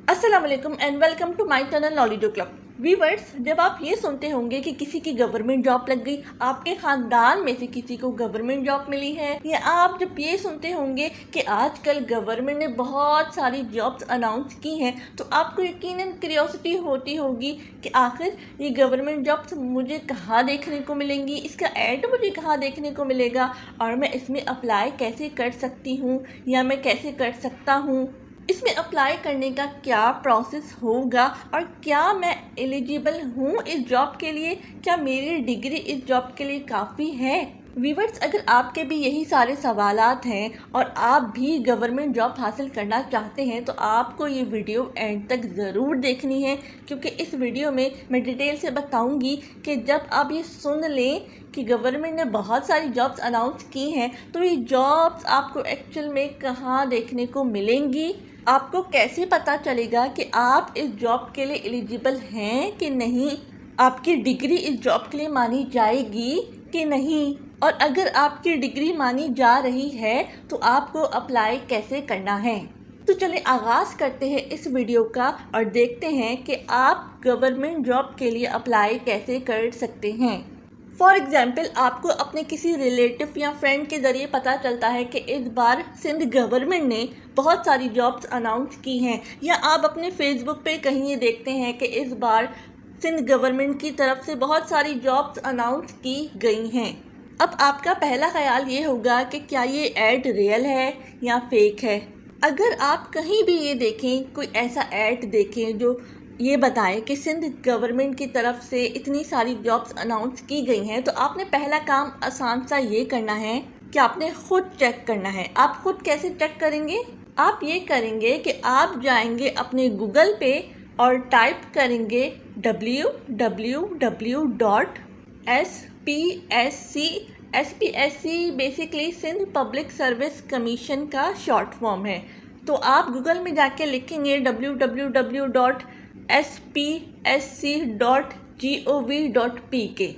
अस्सलाम वालेकुम and welcome to my channel Knowledge Club. Viewers, जब आप ये सुनते होंगे कि किसी की गवर्नमेंट जॉब लग गई, आपके ख़ानदान में से किसी को गवर्नमेंट जॉब मिली है, या आप जब ये सुनते होंगे कि आजकल गवर्नमेंट ने बहुत सारी जॉब्स अनाउंस की हैं, तो आपको यकीनन क्यूरियोसिटी होती होगी कि आखिर ये गवर्नमेंट जॉब्स मुझे कहाँ देखने को मिलेंगी, इसका ऐड मुझे कहाँ देखने को मिलेगा और मैं इसमें अप्लाई कैसे कर सकती हूँ या मैं कैसे कर सकता हूँ, इसमें अप्लाई करने का क्या प्रोसेस होगा और क्या मैं एलिजिबल हूँ इस जॉब के लिए, क्या मेरी डिग्री इस जॉब के लिए काफ़ी है। व्यूअर्स, अगर आपके भी यही सारे सवालात हैं और आप भी गवर्नमेंट जॉब हासिल करना चाहते हैं तो आपको ये वीडियो एंड तक ज़रूर देखनी है, क्योंकि इस वीडियो में मैं डिटेल से बताऊंगी कि जब आप ये सुन लें कि गवर्नमेंट ने बहुत सारी जॉब्स अनाउंस की हैं तो ये जॉब्स आपको एक्चुअल में कहाँ देखने को मिलेंगी, आपको कैसे पता चलेगा कि आप इस जॉब के लिए एलिजिबल हैं कि नहीं, आपकी डिग्री इस जॉब के लिए मानी जाएगी कि नहीं, और अगर आपकी डिग्री मानी जा रही है तो आपको अप्लाई कैसे करना है। तो चलिए आगाज़ करते हैं इस वीडियो का और देखते हैं कि आप गवर्नमेंट जॉब के लिए अप्लाई कैसे कर सकते हैं। फॉर एग्ज़ाम्पल, आपको अपने किसी रिलेटिव या फ्रेंड के ज़रिए पता चलता है कि इस बार सिंध गवर्नमेंट ने बहुत सारी जॉब्स अनाउंस की हैं, या आप अपने फेसबुक पे कहीं ये देखते हैं कि इस बार सिंध गवर्नमेंट की तरफ से बहुत सारी जॉब्स अनाउंस की गई हैं। अब आपका पहला ख्याल ये होगा कि क्या ये ऐड रियल है या फेक है। अगर आप कहीं भी ये देखें, कोई ऐसा ऐड देखें जो ये बताएं कि सिंध गवर्नमेंट की तरफ से इतनी सारी जॉब्स अनाउंस की गई हैं, तो आपने पहला काम आसान सा ये करना है कि आपने ख़ुद चेक करना है। आप खुद कैसे चेक करेंगे? आप ये करेंगे कि आप जाएंगे अपने गूगल पे और टाइप करेंगे www.spsc basically Sindh Public Service Commission का शॉर्ट फॉर्म है। तो आप गूगल में जाके लिखेंगे www.spsc.gov.pk,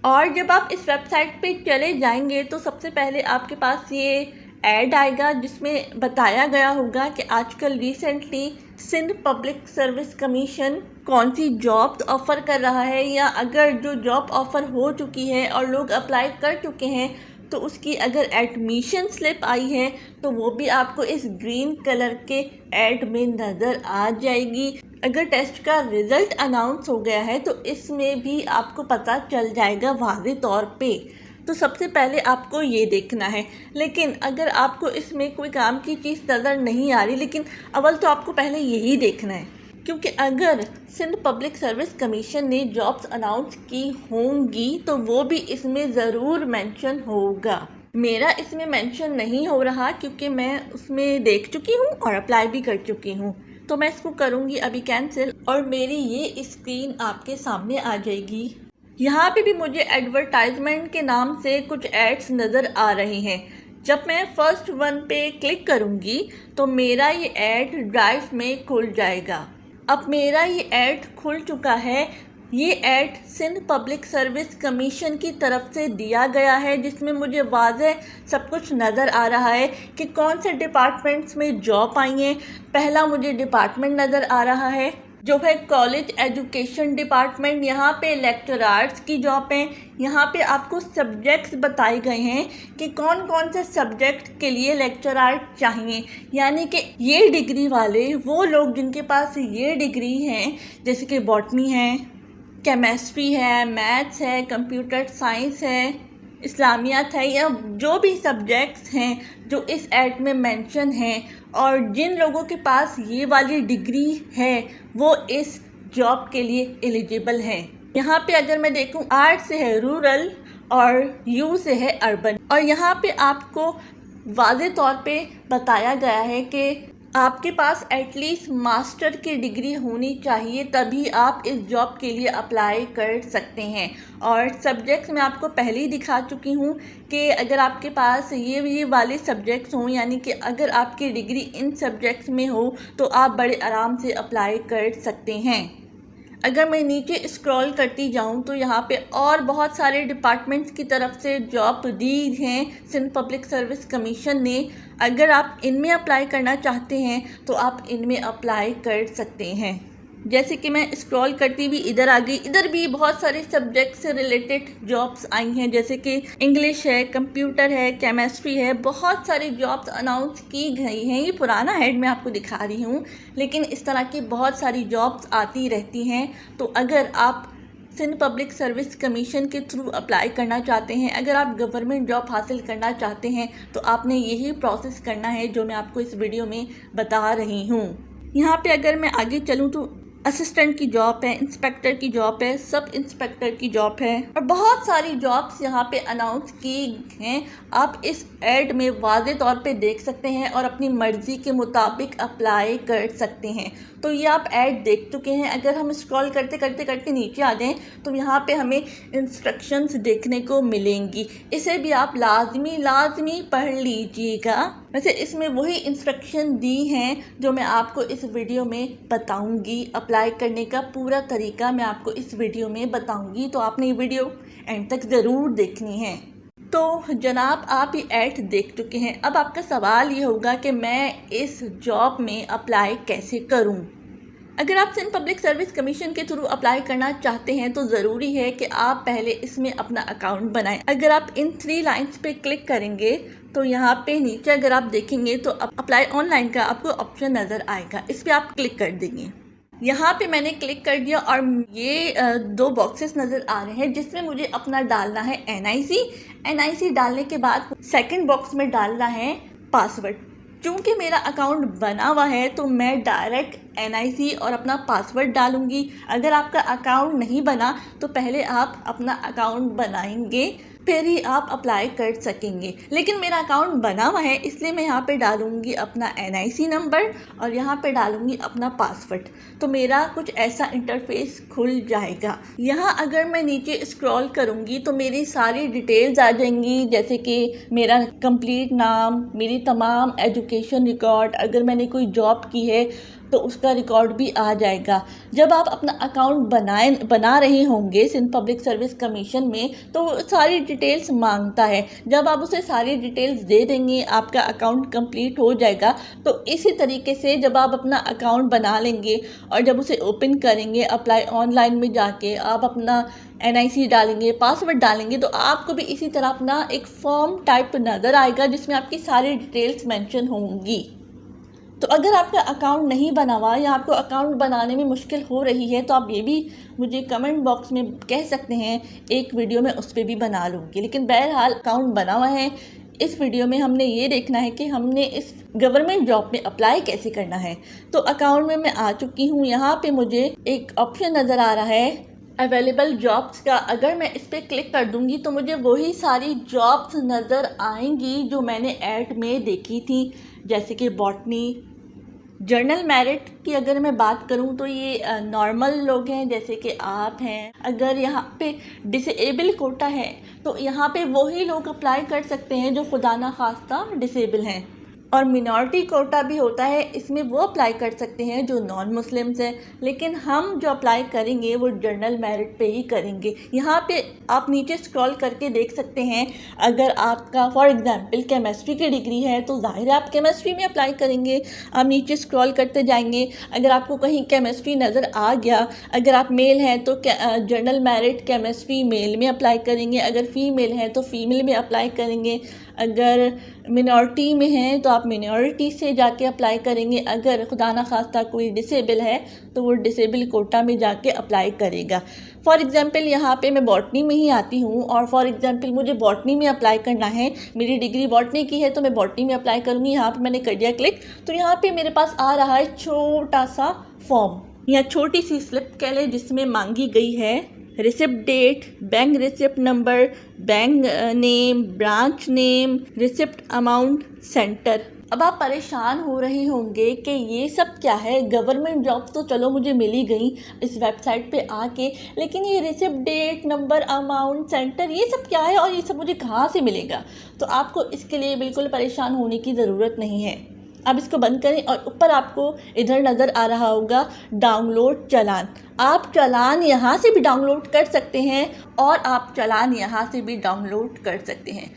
और जब आप इस वेबसाइट पे चले जाएंगे तो सबसे पहले आपके पास ये ऐड आएगा जिसमें बताया गया होगा कि आजकल recently Sindh Public Service Commission कौन सी जॉब ऑफ़र कर रहा है, या अगर जो जॉब ऑफ़र हो चुकी है और लोग अप्लाई कर चुके हैं तो उसकी अगर एडमिशन स्लिप आई है तो वो भी आपको इस ग्रीन कलर के ऐड में नज़र आ जाएगी। अगर टेस्ट का रिज़ल्ट अनाउंस हो गया है तो इसमें भी आपको पता चल जाएगा वाज़े तौर पे। तो सबसे पहले आपको ये देखना है। लेकिन अगर आपको इसमें कोई काम की चीज़ नज़र नहीं आ रही, लेकिन अव्वल तो आपको पहले यही देखना है, क्योंकि अगर सिंध पब्लिक सर्विस कमीशन ने जॉब्स अनाउंस की होंगी तो वो भी इसमें ज़रूर मेंशन होगा। मेरा इसमें मेंशन नहीं हो रहा क्योंकि मैं उसमें देख चुकी हूँ और अप्लाई भी कर चुकी हूँ, तो मैं इसको करूँगी अभी कैंसिल, और मेरी ये स्क्रीन आपके सामने आ जाएगी। यहाँ पे भी मुझे एडवर्टाइजमेंट के नाम से कुछ एड्स नज़र आ रहे हैं। जब मैं फर्स्ट वन पे क्लिक करूँगी तो मेरा ये ऐड ड्राइव में खुल जाएगा। अब मेरा ये ऐड खुल चुका है। ये ad Sindh Public Service Commission की तरफ से दिया गया है, जिसमें मुझे वाज़े सब कुछ नज़र आ रहा है कि कौन से डिपार्टमेंट्स में जॉब आई हैं। पहला मुझे डिपार्टमेंट नज़र आ रहा है जो है कॉलेज एजुकेशन डिपार्टमेंट। यहाँ पे लेक्चरार्स की जॉब है। यहाँ पे आपको सब्जेक्ट्स बताए गए हैं कि कौन कौन से सब्जेक्ट के लिए लेक्चरार चाहिए, यानी कि ये डिग्री वाले वो लोग जिनके पास ये डिग्री हैं, जैसे कि बॉटनी है, केमिस्ट्री है, मैथ्स है, कंप्यूटर साइंस है, इस्लामियात है, या जो भी सब्जेक्ट्स हैं जो इस ऐड में मेंशन हैं, और जिन लोगों के पास ये वाली डिग्री है वो इस जॉब के लिए एलिजिबल हैं। यहाँ पे अगर मैं देखूँ, आर्ट से है रूरल और यू से है अर्बन, और यहाँ पे आपको वाज़े तौर पे बताया गया है कि आपके पास एटलीस्ट मास्टर की डिग्री होनी चाहिए, तभी आप इस जॉब के लिए अप्लाई कर सकते हैं। और सब्जेक्ट्स मैं आपको पहले ही दिखा चुकी हूँ कि अगर आपके पास ये वाले सब्जेक्ट्स हों, यानी कि अगर आपकी डिग्री इन सब्जेक्ट्स में हो तो आप बड़े आराम से अप्लाई कर सकते हैं। अगर मैं नीचे स्क्रॉल करती जाऊं तो यहाँ पे और बहुत सारे डिपार्टमेंट्स की तरफ से जॉब दी हैं सिंध पब्लिक सर्विस कमीशन ने। अगर आप इनमें अप्लाई करना चाहते हैं तो आप इनमें अप्लाई कर सकते हैं। जैसे कि मैं स्क्रॉल करती भी इधर आ गई, इधर भी बहुत सारे सब्जेक्ट से रिलेटेड जॉब्स आई हैं, जैसे कि इंग्लिश है, कंप्यूटर है, केमिस्ट्री है, बहुत सारी जॉब्स अनाउंस की गई हैं। ये पुराना हेड मैं आपको दिखा रही हूँ, लेकिन इस तरह की बहुत सारी जॉब्स आती रहती हैं। तो अगर आप सिंध पब्लिक सर्विस कमीशन के थ्रू अप्लाई करना चाहते हैं, अगर आप गवर्नमेंट जॉब हासिल करना चाहते हैं, तो आपने यही प्रोसेस करना है जो मैं आपको इस वीडियो में बता रही हूँ। यहाँ पे अगर मैं आगे चलूँ तो असिस्टेंट की जॉब है, इंस्पेक्टर की जॉब है, सब इंस्पेक्टर की जॉब है और बहुत सारी जॉब्स यहाँ पे अनाउंस की हैं। आप इस ऐड में वाज़े तौर पे देख सकते हैं और अपनी मर्ज़ी के मुताबिक अप्लाई कर सकते हैं। तो ये आप ऐड देख चुके हैं। अगर हम स्क्रॉल करते करते करते नीचे आ जाएं तो यहाँ पे हमें इंस्ट्रक्शंस देखने को मिलेंगी। इसे भी आप लाजमी पढ़ लीजिएगा। वैसे इसमें वही इंस्ट्रक्शन दी हैं जो मैं आपको इस वीडियो में बताऊंगी। अप्लाई करने का पूरा तरीका मैं आपको इस वीडियो में बताऊंगी, तो आपने ये वीडियो एंड तक ज़रूर देखनी है। तो जनाब, आप ये ऐड देख चुके हैं। अब आपका सवाल ये होगा कि मैं इस जॉब में अप्लाई कैसे करूं? अगर आप सिंध पब्लिक सर्विस कमीशन के थ्रू अप्लाई करना चाहते हैं तो ज़रूरी है कि आप पहले इसमें अपना अकाउंट बनाएं। अगर आप इन 3 लाइंस पे क्लिक करेंगे तो यहाँ पे नीचे अगर आप देखेंगे तो अप्लाई ऑनलाइन का आपको ऑप्शन नज़र आएगा, इस पर आप क्लिक कर देंगे। यहाँ पे मैंने क्लिक कर दिया और ये 2 बॉक्सेस नज़र आ रहे हैं जिसमें मुझे अपना डालना है NIC डालने के बाद सेकंड बॉक्स में डालना है पासवर्ड। चूँकि मेरा अकाउंट बना हुआ है तो मैं डायरेक्ट NIC और अपना पासवर्ड डालूँगी। अगर आपका अकाउंट नहीं बना तो पहले आप अपना अकाउंट बनाएंगे, फिर ही आप अप्लाई कर सकेंगे। लेकिन मेरा अकाउंट बना हुआ है इसलिए मैं यहाँ पे डालूँगी अपना NIC नंबर और यहाँ पे डालूँगी अपना पासवर्ड। तो मेरा कुछ ऐसा इंटरफेस खुल जाएगा। यहाँ अगर मैं नीचे स्क्रॉल करूँगी तो मेरी सारी डिटेल्स आ जाएंगी, जैसे कि मेरा कंप्लीट नाम, मेरी तमाम एजुकेशन रिकॉर्ड, अगर मैंने कोई जॉब की है तो उसका रिकॉर्ड भी आ जाएगा। जब आप अपना अकाउंट बना रहे होंगे सिंध पब्लिक सर्विस कमीशन में तो सारी डिटेल्स मांगता है। जब आप उसे सारी डिटेल्स दे देंगे आपका अकाउंट कंप्लीट हो जाएगा। तो इसी तरीके से जब आप अपना अकाउंट बना लेंगे और जब उसे ओपन करेंगे अप्लाई ऑनलाइन में जाके आप अपना NIC डालेंगे, पासवर्ड डालेंगे, तो आपको भी इसी तरह अपना एक फॉर्म टाइप नज़र आएगा जिसमें आपकी सारी डिटेल्स मेंशन होंगी। तो अगर आपका अकाउंट नहीं बना हुआ या आपको अकाउंट बनाने में मुश्किल हो रही है तो आप ये भी मुझे कमेंट बॉक्स में कह सकते हैं, एक वीडियो में उस पर भी बना लूँगी। लेकिन बहरहाल अकाउंट बना हुआ है। इस वीडियो में हमने ये देखना है कि हमने इस गवर्नमेंट जॉब में अप्लाई कैसे करना है। तो अकाउंट में मैं आ चुकी हूँ। यहाँ पे मुझे एक ऑप्शन नज़र आ रहा है अवेलेबल जॉब्स का। अगर मैं इस पर क्लिक कर दूंगी तो मुझे वही सारी जॉब्स नज़र आएंगी जो मैंने ऐड में देखी थी, जैसे कि बॉटनी, जर्नल मेरिट की अगर मैं बात करूं तो ये नॉर्मल लोग हैं जैसे कि आप हैं। अगर यहाँ पे डिसेबल कोटा है तो यहाँ पे वही लोग अप्लाई कर सकते हैं जो खुदा ना खास्ता डिसेबल हैं। और मिनॉरिटी कोटा भी होता है, इसमें वो अप्लाई कर सकते हैं जो नॉन मुस्लिम्स हैं। लेकिन हम जो अप्लाई करेंगे वो जर्नल मेरिट पे ही करेंगे। यहाँ पे आप नीचे स्क्रॉल करके देख सकते हैं, अगर आपका फॉर एग्जांपल केमिस्ट्री की डिग्री है तो जाहिर है आप केमिस्ट्री में अप्लाई करेंगे। आप नीचे स्क्रॉल करते जाएंगे, अगर आपको कहीं केमिस्ट्री नज़र आ गया, अगर आप मेल हैं तो जर्नल मेरिट केमिस्ट्री मेल में अप्लाई करेंगे, अगर फीमेल हैं तो फीमेल में अप्लाई करेंगे, अगर मिनॉरिटी में हैं तो आप मिनॉरिटी से जाके अप्लाई करेंगे, अगर खुदा ना खास्ता कोई डिसेबल है तो वो डिसेबल कोटा में जाके अप्लाई करेगा। फॉर एग्ज़ाम्पल यहाँ पे मैं बॉटनी में ही आती हूँ और फॉर एग्ज़ाम्पल मुझे बॉटनी में अप्लाई करना है, मेरी डिग्री बॉटनी की है तो मैं बॉटनी में अप्लाई करूँगी। यहाँ पे मैंने कर दिया क्लिक, तो यहाँ पे मेरे पास आ रहा है छोटा सा फॉर्म या छोटी सी स्लिप कह लें जिसमें मांगी गई है receipt date, bank receipt number, bank name, branch name, receipt amount, centre. अब आप परेशान हो रहे होंगे कि ये सब क्या है, गवर्नमेंट जॉब तो चलो मुझे मिली गई इस वेबसाइट पे आके, लेकिन ये receipt date, number, amount, centre ये सब क्या है और ये सब मुझे कहाँ से मिलेगा? तो आपको इसके लिए बिल्कुल परेशान होने की ज़रूरत नहीं है। अब इसको बंद करें और ऊपर आपको इधर नज़र आ रहा होगा डाउनलोड चालान। आप चालान यहाँ से भी डाउनलोड कर सकते हैं और आप चालान यहाँ से भी डाउनलोड कर सकते हैं।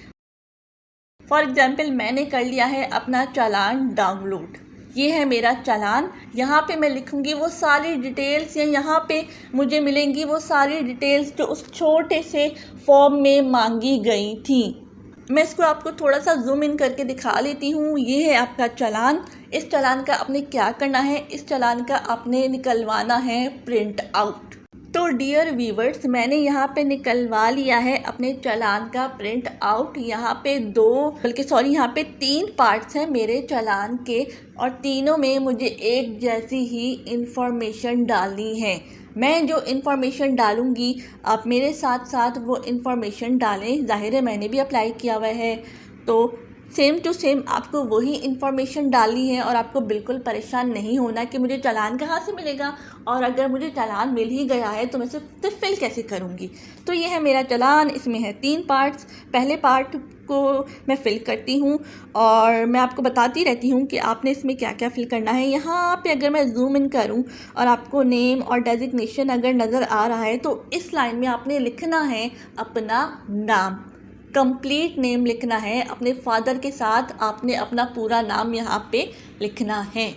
फॉर एग्ज़ाम्पल मैंने कर लिया है अपना चालान डाउनलोड। ये है मेरा चालान। यहाँ पे मैं लिखूँगी वो सारी डिटेल्स, या यहाँ पे मुझे मिलेंगी वो सारी डिटेल्स जो उस छोटे से फॉर्म में मांगी गई थी। मैं इसको आपको थोड़ा सा जूम इन करके दिखा लेती हूँ। ये है आपका चालान। इस चालान का आपने क्या करना है, इस चालान का आपने निकलवाना है प्रिंट आउट। तो डियर व्यूवर्स, मैंने यहाँ पे निकलवा लिया है अपने चालान का प्रिंट आउट। यहाँ पे यहाँ पे 3 पार्ट्स हैं मेरे चालान के, और तीनों में मुझे एक जैसी ही इंफॉर्मेशन डालनी है। मैं जो इन्फॉर्मेशन डालूँगी आप मेरे साथ साथ वो इन्फॉर्मेशन डालें। ज़ाहिर है मैंने भी अप्लाई किया हुआ है, तो सेम टू सेम आपको वही इन्फॉर्मेशन डालनी है और आपको बिल्कुल परेशान नहीं होना कि मुझे चालान कहाँ से मिलेगा, और अगर मुझे चालान मिल ही गया है तो मैं सिर्फ फिल कैसे करूँगी। तो ये है मेरा चालान। इसमें है 3 पार्ट्स। पहले पार्ट को मैं फ़िल करती हूँ और मैं आपको बताती रहती हूँ कि आपने इसमें क्या क्या फ़िल करना है। यहाँ पे अगर मैं जूम इन करूँ और आपको नेम और डेजिग्नेशन अगर नज़र आ रहा है तो इस लाइन में आपने लिखना है अपना नाम, कंप्लीट नेम लिखना है। अपने फादर के साथ आपने अपना पूरा नाम यहाँ पे लिखना है।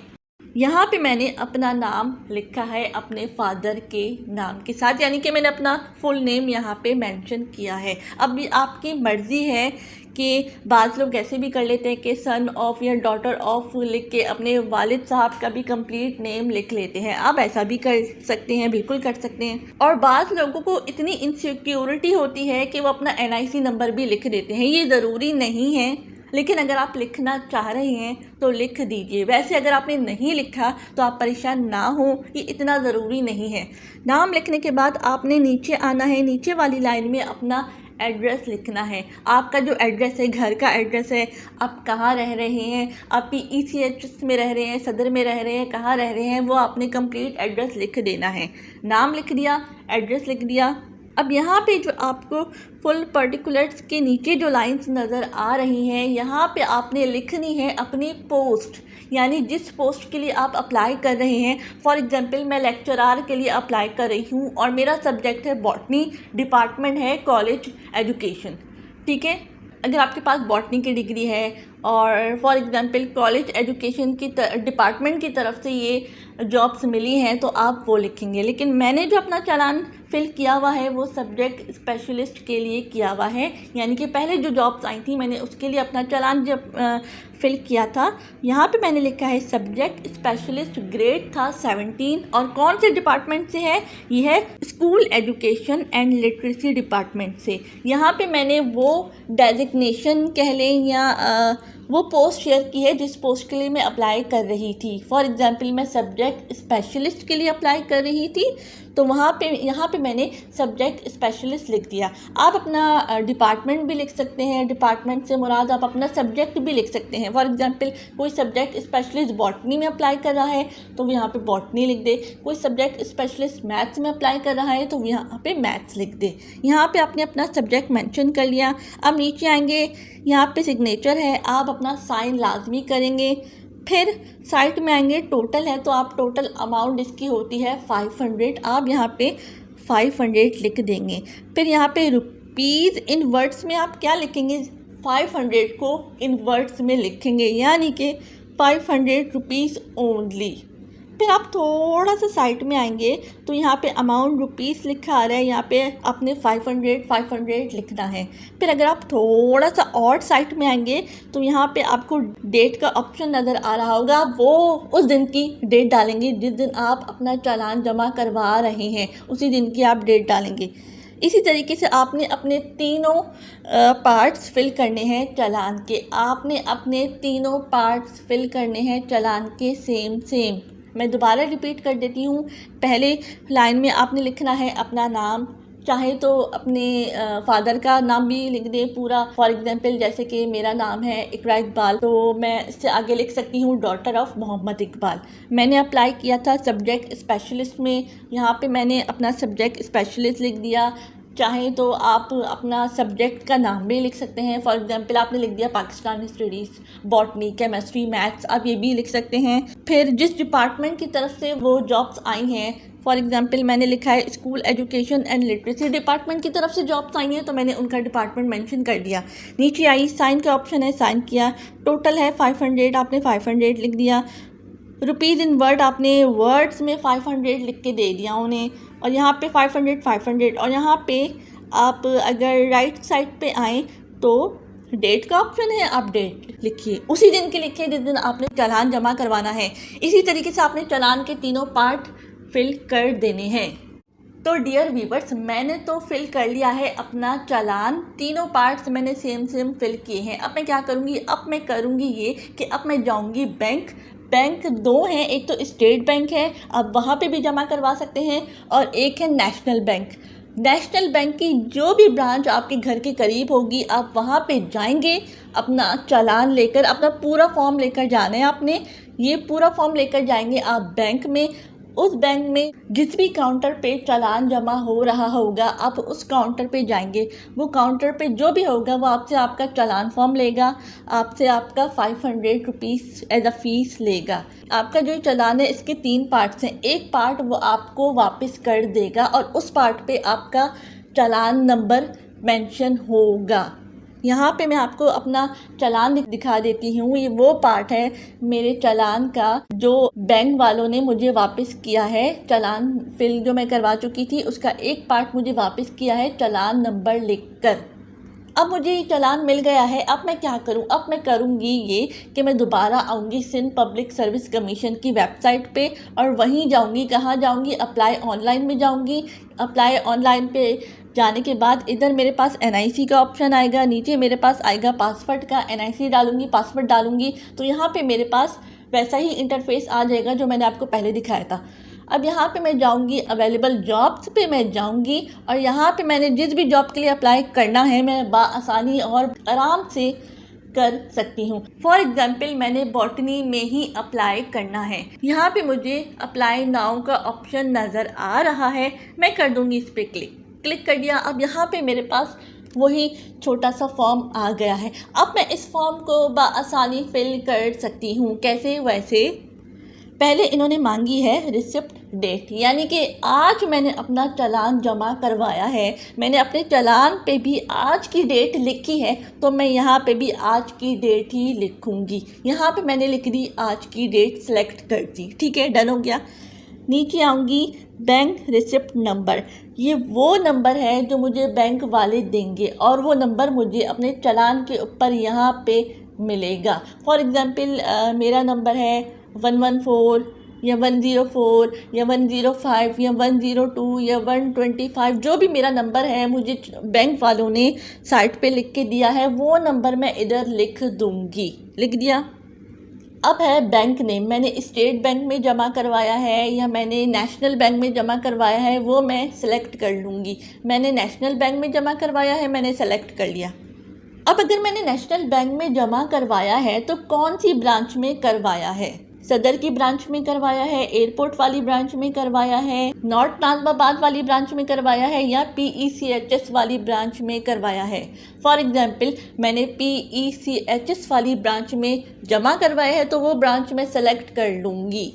यहाँ पे मैंने अपना नाम लिखा है अपने फादर के नाम के साथ, यानी कि मैंने अपना फुल नेम यहाँ पे मेंशन किया है। अब भी आपकी मर्ज़ी है कि बाज़ लोग ऐसे भी कर लेते हैं कि सन ऑफ या डॉटर ऑफ लिख के अपने वालिद साहब का भी कंप्लीट नेम लिख लेते हैं। आप ऐसा भी कर सकते हैं, बिल्कुल कर सकते हैं। और बाज़ लोगों को इतनी इनसिक्योरिटी होती है कि वो अपना NIC नंबर भी लिख देते हैं। ये ज़रूरी नहीं है, लेकिन अगर आप लिखना चाह रहे हैं तो लिख दीजिए। वैसे अगर आपने नहीं लिखा तो आप परेशान ना हो, ये इतना ज़रूरी नहीं है। नाम लिखने के बाद आपने नीचे आना है। नीचे वाली लाइन में अपना एड्रेस लिखना है। आपका जो एड्रेस है, घर का एड्रेस है, आप कहाँ रह रहे हैं, आप PECH में रह रहे हैं, सदर में रह रहे हैं, कहाँ रह रहे हैं, वो आपने कंप्लीट एड्रेस लिख देना है। नाम लिख दिया, एड्रेस लिख दिया। अब यहाँ पे जो आपको फुल पर्टिकुलर्स के नीचे जो लाइंस नज़र आ रही हैं, यहाँ पे आपने लिखनी है अपनी पोस्ट, यानी जिस पोस्ट के लिए आप अप्लाई कर रहे हैं। फॉर एग्जांपल मैं लेक्चरार के लिए अप्लाई कर रही हूँ और मेरा सब्जेक्ट है बॉटनी, डिपार्टमेंट है कॉलेज एजुकेशन, ठीक है। अगर आपके पास बॉटनी की डिग्री है और फॉर एग्जांपल कॉलेज एजुकेशन की डिपार्टमेंट की तरफ से ये जॉब्स मिली हैं तो आप वो लिखेंगे। लेकिन मैंने जो अपना चालान फिल किया हुआ है वो सब्जेक्ट स्पेशलिस्ट के लिए किया हुआ है, यानी कि पहले जो जॉब्स आई थी मैंने उसके लिए अपना चालान जब फिल किया था। यहाँ पे मैंने लिखा है सब्जेक्ट स्पेशलिस्ट, ग्रेड था 17, और कौन से डिपार्टमेंट से है, ये है school education and literacy department से। यहाँ पे मैंने वो डेजिग्नेशन कह लें या वो पोस्ट शेयर की है जिस पोस्ट के लिए मैं अप्लाई कर रही थी। फॉर एग्जांपल मैं सब्जेक्ट स्पेशलिस्ट के लिए अप्लाई कर रही थी, तो यहाँ पे मैंने सब्जेक्ट स्पेशलिस्ट लिख दिया। आप अपना डिपार्टमेंट भी लिख सकते हैं, डिपार्टमेंट से मुराद आप अपना सब्जेक्ट भी लिख सकते हैं। फॉर एग्जांपल कोई सब्जेक्ट स्पेशलिस्ट बॉटनी में अप्लाई कर रहा है तो वो यहाँ पे बॉटनी लिख दे, कोई सब्जेक्ट स्पेशलिस्ट मैथ्स में अप्लाई कर रहा है तो यहाँ पे मैथ्स लिख दे। यहाँ पे आपने अपना सब्जेक्ट मेंशन कर लिया। अब नीचे आएंगे, यहाँ पे सिग्नेचर है, आप अपना साइन लाजमी करेंगे। फिर साइड में आएंगे, टोटल है तो आप टोटल अमाउंट इसकी होती है 500, आप यहाँ पे 500 लिख देंगे। फिर यहाँ पे रुपीज़ इन वर्ड्स में आप क्या लिखेंगे, 500 को इन वर्ड्स में लिखेंगे, यानी कि 500 रुपीज़ ओनली। फिर आप थोड़ा सा साइड में आएंगे तो यहाँ पे अमाउंट रुपीज़ लिखा आ रहा है, यहाँ पे आपने 500 लिखना है। फिर अगर आप थोड़ा सा और साइड में आएंगे तो यहाँ पे आपको डेट का ऑप्शन नज़र आ रहा होगा, वो उस दिन की डेट डालेंगे जिस दिन आप अपना चालान जमा करवा रहे हैं, उसी दिन की आप डेट डालेंगे। इसी तरीके से आपने अपने तीनों पार्ट्स फिल करने हैं चालान के। आपने अपने तीनों पार्ट्स फिल करने हैं चालान के सेम। मैं दोबारा रिपीट कर देती हूँ। पहले लाइन में आपने लिखना है अपना नाम, चाहे तो अपने फादर का नाम भी लिख दें पूरा। फॉर एग्जांपल जैसे कि मेरा नाम है इकरा इकबाल, तो मैं इससे आगे लिख सकती हूँ डॉटर ऑफ मोहम्मद इकबाल। मैंने अप्लाई किया था सब्जेक्ट स्पेशलिस्ट में, यहाँ पे मैंने अपना सब्जेक्ट स्पेशलिस्ट लिख दिया। चाहे तो आप अपना सब्जेक्ट का नाम भी लिख सकते हैं। फॉर एग्जांपल आपने लिख दिया Pakistan studies, botany, chemistry, maths, आप ये भी लिख सकते हैं। फिर जिस डिपार्टमेंट की तरफ से वो जॉब्स आई हैं, फॉर एग्जांपल मैंने लिखा है school education and literacy department की तरफ से जॉब्स आई हैं, तो मैंने उनका डिपार्टमेंट मेंशन कर दिया। नीचे आई साइन का ऑप्शन है, साइन किया। टोटल है 500, आपने 500 लिख दिया। रुपीज़ इन वर्ड, आपने वर्ड्स में 500 लिख के दे दिया उन्हें। और यहाँ पे 500 और यहाँ पे आप अगर राइट साइड पे आएँ तो डेट का ऑप्शन है, आप डेट लिखिए, उसी दिन की लिखिए जिस दिन आपने चालान जमा करवाना है। इसी तरीके से आपने चालान के तीनों पार्ट फिल कर देने हैं। तो डियर व्यूवर्स, मैंने तो फिल कर लिया है अपना चालान, तीनों पार्ट्स मैंने सेम फिल किए हैं। अब मैं क्या करूँगी, अब मैं करूँगी ये कि अब मैं जाऊँगी बैंक दो हैं, एक तो स्टेट बैंक है, आप वहाँ पे भी जमा करवा सकते हैं, और एक है नेशनल बैंक। नेशनल बैंक की जो भी ब्रांच आपके घर के करीब होगी, आप वहाँ पे जाएंगे, अपना चालान लेकर, अपना पूरा फॉर्म लेकर जाना है आपने। ये पूरा फॉर्म लेकर जाएंगे आप बैंक में। उस बैंक में जिस भी काउंटर पे चालान जमा हो रहा होगा, आप उस काउंटर पे जाएंगे। वो काउंटर पे जो भी होगा वो आपसे आपका चालान फॉर्म लेगा, आपसे आपका 500 रुपीज़ एज अ फीस लेगा। आपका जो चालान है इसके 3 पार्ट्स हैं। एक पार्ट वो आपको वापस कर देगा और उस पार्ट पे आपका चालान नंबर मेंशन होगा। यहाँ पे मैं आपको अपना चालान दिखा देती हूँ। ये वो पार्ट है मेरे चालान का जो बैंक वालों ने मुझे वापस किया है। चालान फिल जो मैं करवा चुकी थी उसका एक पार्ट मुझे वापस किया है चालान नंबर लिखकर। अब मुझे ये चालान मिल गया है। अब मैं क्या करूं, अब मैं करूंगी ये कि मैं दोबारा आऊंगी सिंध पब्लिक सर्विस कमीशन की वेबसाइट पे और वहीं जाऊंगी। कहाँ जाऊंगी, अप्लाई ऑनलाइन में जाऊंगी। अप्लाई ऑनलाइन पे जाने के बाद इधर मेरे पास NIC का ऑप्शन आएगा, नीचे मेरे पास आएगा पासवर्ड का। NIC डालूंगी, पासवर्ड डालूंगी, तो यहाँ पे मेरे पास वैसा ही इंटरफेस आ जाएगा जो मैंने आपको पहले दिखाया था। अब यहाँ पे मैं जाऊँगी अवेलेबल जॉब्स पे मैं जाऊँगी और यहाँ पे मैंने जिस भी जॉब के लिए अप्लाई करना है मैं बआसानी और आराम से कर सकती हूँ। फॉर एग्जाम्पल मैंने बॉटनी में ही अप्लाई करना है। यहाँ पे मुझे अप्लाई नाउ का ऑप्शन नज़र आ रहा है, मैं कर दूँगी इस पर क्लिक कर दिया। अब यहाँ पे मेरे पास वही छोटा सा फॉर्म आ गया है। अब मैं इस फॉर्म को बआसानी फिल कर सकती हूँ। कैसे, वैसे पहले इन्होंने मांगी है रिसिप्ट डेट, यानी कि आज मैंने अपना चालान जमा करवाया है, मैंने अपने चालान पे भी आज की डेट लिखी है, तो मैं यहाँ पे भी आज की डेट ही लिखूँगी। यहाँ पे मैंने लिख दी आज की डेट, सेलेक्ट कर दी। ठीक है, डन हो गया। नीचे आऊँगी बैंक रिसिप्ट नंबर, ये वो नंबर है जो मुझे बैंक वाले देंगे और वो नंबर मुझे अपने चालान के ऊपर यहाँ पे मिलेगा। फॉर एग्ज़ाम्पल मेरा नंबर है 114 या 104 या 105 या 102 या 125, जो भी मेरा नंबर है मुझे बैंक वालों ने साइट पे लिख के दिया है, वो नंबर मैं इधर लिख दूँगी। लिख दिया। अब है बैंक नेम, मैंने स्टेट बैंक में जमा करवाया है या मैंने नेशनल बैंक में जमा करवाया है, वो मैं सिलेक्ट कर लूँगी। मैंने नेशनल बैंक में जमा करवाया है, मैंने सेलेक्ट कर लिया। अब अगर मैंने नेशनल बैंक में जमा करवाया है तो कौन सी ब्रांच में करवाया है, सदर की ब्रांच में करवाया है, एयरपोर्ट वाली ब्रांच में करवाया है, नॉर्थ नाज़िमाबाद वाली ब्रांच में करवाया है या PECHS वाली ब्रांच में करवाया है। फॉर एग्जांपल मैंने PECHS वाली ब्रांच में जमा करवाया है तो वो ब्रांच में सेलेक्ट कर लूँगी।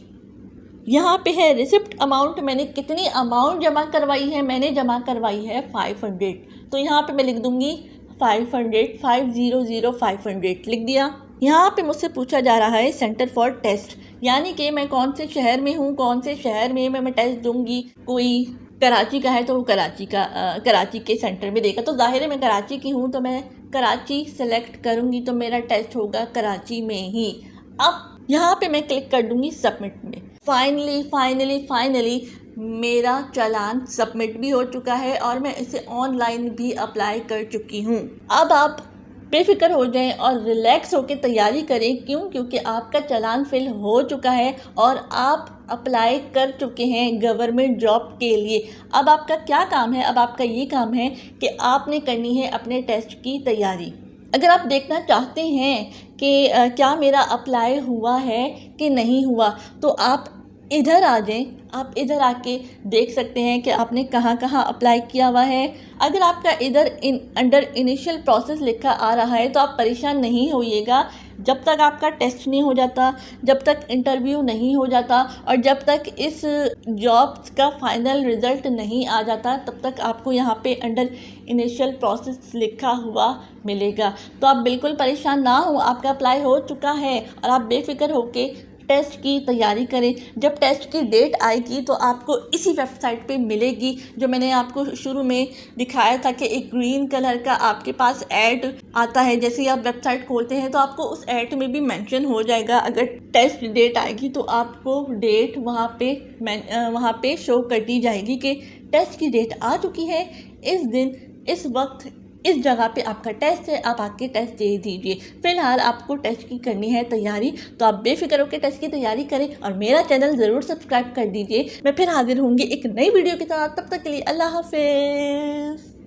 यहाँ पे है रिसिप्ट अमाउंट, मैंने कितनी अमाउंट जमा करवाई है, मैंने जमा करवाई है 500, तो यहाँ पे मैं लिख दूँगी 500 लिख दिया। यहाँ पे मुझसे पूछा जा रहा है सेंटर फॉर टेस्ट, यानी कि मैं कौन से शहर में हूँ, कौन से शहर में मैं टेस्ट दूँगी। कोई कराची का है तो वो कराची के सेंटर में देगा, तो ज़ाहिर है मैं कराची की हूँ तो मैं कराची सेलेक्ट करूँगी, तो मेरा टेस्ट होगा कराची में ही। अब यहाँ पे मैं क्लिक कर दूँगी सबमिट में। फाइनली मेरा चालान सबमिट भी हो चुका है और मैं इसे ऑनलाइन भी अप्लाई कर चुकी हूँ। अब आप बेफिक्र हो जाएं और रिलैक्स होकर तैयारी करें। क्योंकि आपका चालान फिल हो चुका है और आप अप्लाई कर चुके हैं गवर्नमेंट जॉब के लिए। अब आपका क्या काम है, अब आपका ये काम है कि आपने करनी है अपने टेस्ट की तैयारी। अगर आप देखना चाहते हैं कि क्या मेरा अप्लाई हुआ है कि नहीं हुआ, तो आप इधर आ जाएं। आप इधर आके देख सकते हैं कि आपने कहाँ कहाँ अप्लाई किया हुआ है। अगर आपका इधर अंडर इनिशियल प्रोसेस लिखा आ रहा है तो आप परेशान नहीं होइएगा। जब तक आपका टेस्ट नहीं हो जाता, जब तक इंटरव्यू नहीं हो जाता और जब तक इस जॉब का फाइनल रिज़ल्ट नहीं आ जाता, तब तक आपको यहाँ पे अंडर इनिशियल प्रोसेस लिखा हुआ मिलेगा। तो आप बिल्कुल परेशान ना हो, आपका अप्लाई हो चुका है और आप बेफिक्र होके टेस्ट की तैयारी करें। जब टेस्ट की डेट आएगी तो आपको इसी वेबसाइट पे मिलेगी, जो मैंने आपको शुरू में दिखाया था कि एक ग्रीन कलर का आपके पास ऐड आता है। जैसे ही आप वेबसाइट खोलते हैं तो आपको उस ऐड में भी मेंशन हो जाएगा। अगर टेस्ट डेट आएगी तो आपको डेट वहाँ पे शो कर दी जाएगी कि टेस्ट की डेट आ चुकी है, इस दिन इस वक्त इस जगह पे आपका टेस्ट है, आप आके टेस्ट दे दीजिए। फिलहाल आपको टेस्ट की करनी है तैयारी, तो आप बेफिक्र होकर टेस्ट की तैयारी करें और मेरा चैनल ज़रूर सब्सक्राइब कर दीजिए। मैं फिर हाजिर होंगी एक नई वीडियो के साथ, तब तक के लिए अल्लाह हाफिज़।